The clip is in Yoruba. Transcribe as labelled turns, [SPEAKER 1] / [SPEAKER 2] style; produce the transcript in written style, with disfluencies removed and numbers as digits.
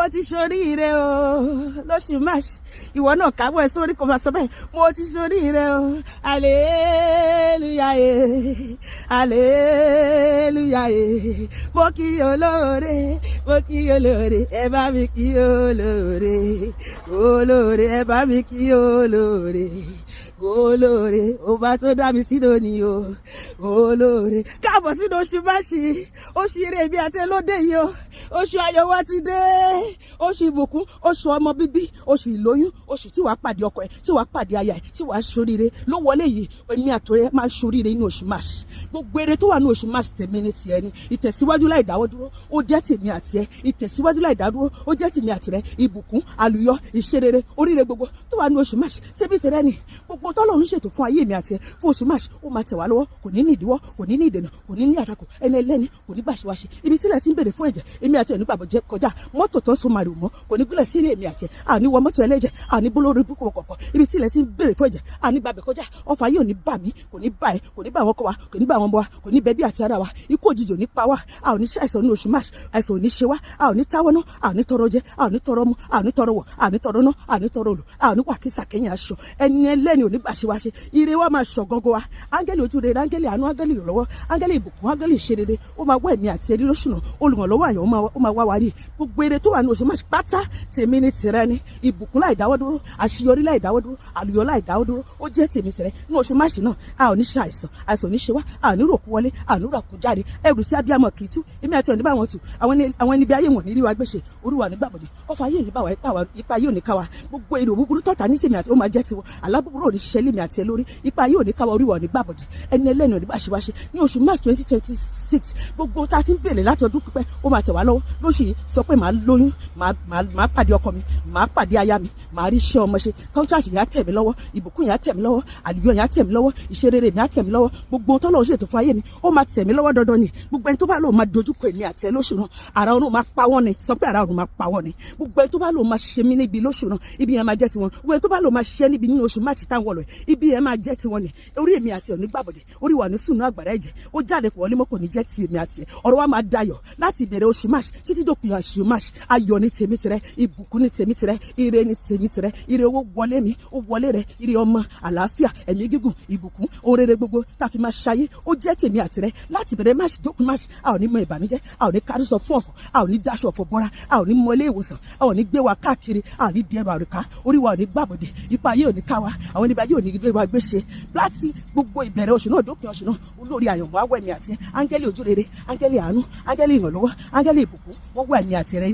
[SPEAKER 1] mo ti ṣoríire o lóṣù March. Ìwọ náà káwọ́ ẹ sórí kó máa sọ bẹ́ẹ̀, mo ti ṣoríire o, hallelujah hallelujah mo kí olóore, mo kí olóore, ẹ bá mi kí olóore, olóore ẹ bá mi kí olóore, olóore ọba tó dá mi sí lónìí o, olóore. Káàbọ̀ sínú oṣù March, oṣù ire bí àti lóde yìí o, oṣù ayọ̀ wa ti dé, oṣù ìbùkún, oṣù ọmọ bíbí, oṣù ìlóyún, oṣù tí wàá pàdé ọkọ ẹ, tí wàá pàdé aya ẹ, tí wàá ṣoríire ló wọlé yìí. Èmi àtọ̀rẹ́ máa ṣoríire nínú oṣù March. Gbogbo èrè tó wà ní oṣù March tèmi ní tiẹ̀ ni. Ìtẹ̀síwájú láì dáwọ́ dúró ó jẹ́ tèmi àti ẹ, ìtẹ̀síwájú láì dádúró ó jẹ́ tèmi àti rẹ. Ìbùkún, àlùyọ, ìṣerere, oríire gbogbo tó wà ní oṣù March tèmi tẹrẹ ni. Gbogbo tọ́lọ́run ṣètò fún ayé mi àti ẹ fún oṣù March ó máa tẹ̀ wá lọ́wọ́, kò ní ní ìdíwọ́, kò ní ní ìdènà, kò ní ní àtakò, ẹni ẹlẹ́ni kò ní bàṣíwáṣe. Ibi tílẹ̀ ti ń bèrè fún ẹ̀jẹ̀ èmi àti ẹ̀nu gbàgbọ́ jẹ́ kọjá, mọ́tò tán so màrì mọ́ kò ní gúnlẹ̀ sí ilé èmi àti ẹ̀, àní wọ mọ́tò ẹlẹ́jẹ̀, àní bólórí búkú kọ̀kọ̀. Ibi tílẹ̀ ti ń bèrè fún ẹ̀jẹ̀ àní gbàgbẹ́ kọjá, ọfà yìí ò ní bà mí, kò ní bà ẹ́, kò ní bà wọn kọ wa, kò ní bà wọn bọ wa, kò ní bẹ bí àti ara wa. Ikú òjijì ò ní pa wá, a ò ní ṣàìsàn ní oṣù March, àìsàn ò ní ṣe wá, a ò ní táwọ́ ná, a ò ní tọrọ jẹ, a ò ní tọrọ mu, a ò ní tọrọ wọ̀, a ò ní tọrọ ná, a ò ní tọrọ olù, a ò ní wà kísà kẹ́yìn aṣọ. Ẹni ẹlẹ́ni ò ní bàṣíwáṣe. Ire wa máa ṣọ̀ gangan wa. Áńgẹ́lì ojú rere, áńgẹ́lì àánú, áńgẹ́lì ìrànlọ́wọ́, áńgẹ́lì ìbùkún, áńgẹ́lì ìṣerere ó máa wá ẹ̀mí àti ẹni lóṣùnà. Olùrànlọ́wọ́ àyàn ó máa wá wa rí. Gbogbo ire tó wà ní oṣù March pátá tèmi ní tìrẹ ni. Ìbùkún láì dáwọ́ dúró, àṣeyọrí láì dáwọ́ dúró, àlùyọ láì dáwọ́ dúró ó jẹ́ tèmi tìrẹ. Ní oṣù March náà a ò ní ṣe àìsàn, àìsàn ò ní ṣe wá, a ò ní ròkú wọlé, a ò ní ròkú jáde. Ẹrù sí abiyamọ kì í tú, èmi àti ọ̀nì bá wọn tù, àwọn ẹni bí ayé wọn ní rí wa gbèsè, olúwa ní gbàgbọ́dé, ọfà ayé ò ní bá wa, ipa ayé ò ní ká wa. Gbogbo èrò búburú tọ́ta ní sèmi àti ó máa jẹ́ tiwọn, àlá búburú ò ní ṣiṣẹ́ lé mi àti ẹ lórí, ipa ayé ò ní ká wa, orí wa ò ní gbàgbọ́dé, ẹni ẹlẹ́ni ò ní bàṣíwáṣe. Ní oṣù March 2026 gbogbo tá a ti ń bèrè láti ọdún pípẹ́ ó máa tẹ̀ wá lọ́wọ́. Lóṣù yìí sọ pé màá lóyún, màá pàdé ọkọ mi, màá pàdé aya mi, màá rí iṣẹ́ ọmọ ṣe, kọ́ńtàtì yẹn á tẹ̀ mí lọ́wọ́, ìbùkún yẹn á tẹ̀ mí lọ́wọ́, àlùyọ yẹn á tẹ̀ mí lọ́wọ́, ìṣerere mi á tẹ̀ mí lọ́wọ́. Gbogbo tọ́lọ́run ṣètò fún ayé mi ó máa tẹ̀ mí lọ́wọ́ dandan ni. Gbogbo ẹni tó bá lóun máa dojúkọ èmi àti ẹ lóṣù náà, ara ọ̀run máa pa wọ́n ni, sọ pé ara ọ̀run máa pa wọ́n ni. Gbogbo ẹni tó bá lóun máa ṣe mí níbi lóṣù náà, ibi yẹn máa jẹ́ tiwọn. Gbogbo ẹni tó bá lóun máa ṣe níbi nínú oṣù March táwọn wọ̀lọ̀ ibi yẹn máa jẹ́ tiwọn ni. Orí èmi àti ẹ̀ ò ní gbàbọ̀dẹ̀, orí wa ní sùnú àgbàrá ẹ̀jẹ̀ ó jáde kò wọlé mọ́, kò ní jẹ́ ti èmi àti ẹ̀. Ọ̀rọ̀ wa máa dayọ̀ láti ìbẹ̀rẹ̀ oṣù March títí dópin oṣù March. Ayọ̀ ní tèmi tìrẹ, ìbùkún ní tèmi tìrẹ, ire ní tèmi tìrẹ, ire owó wọlé mi, ó wọlé rẹ, ire ọmọ, àlàáfíà, ẹ̀mí gígùn, ìbùkún, orere gbogbo tá a fi máa ṣayé ó jẹ́ tèmi àti rẹ láti ìbẹ̀rẹ̀ March dópin March. A ò ní mọ ìbànújẹ́, a ò ní kárí sọ fún ọ̀fọ̀, a ò ní dáṣọ ọ̀fọ̀ bọ́ra, a ò ní mọ ilé ìwòsàn, a ò ní gbé wa káàkiri, a ò ní di ẹrù àrùká, orí wa ò ní gbàbọ̀dẹ̀, ipa ayé ò ní ká wa, àwọn ẹni bá yóò ní gbé wa gbéṣe. Láti gbogbo ìbẹ̀rẹ̀ oṣù náà dópin oṣù náà olórí àyànmọ́ á wẹ̀ mí àti ẹ, áńgẹ́lì ojú rere, áńgẹ́lì àánú, áńgẹ́lì ìrànlọ́wọ́, áńgẹ́lì ìbùkún wọ́n wẹ̀ mí àti rẹ.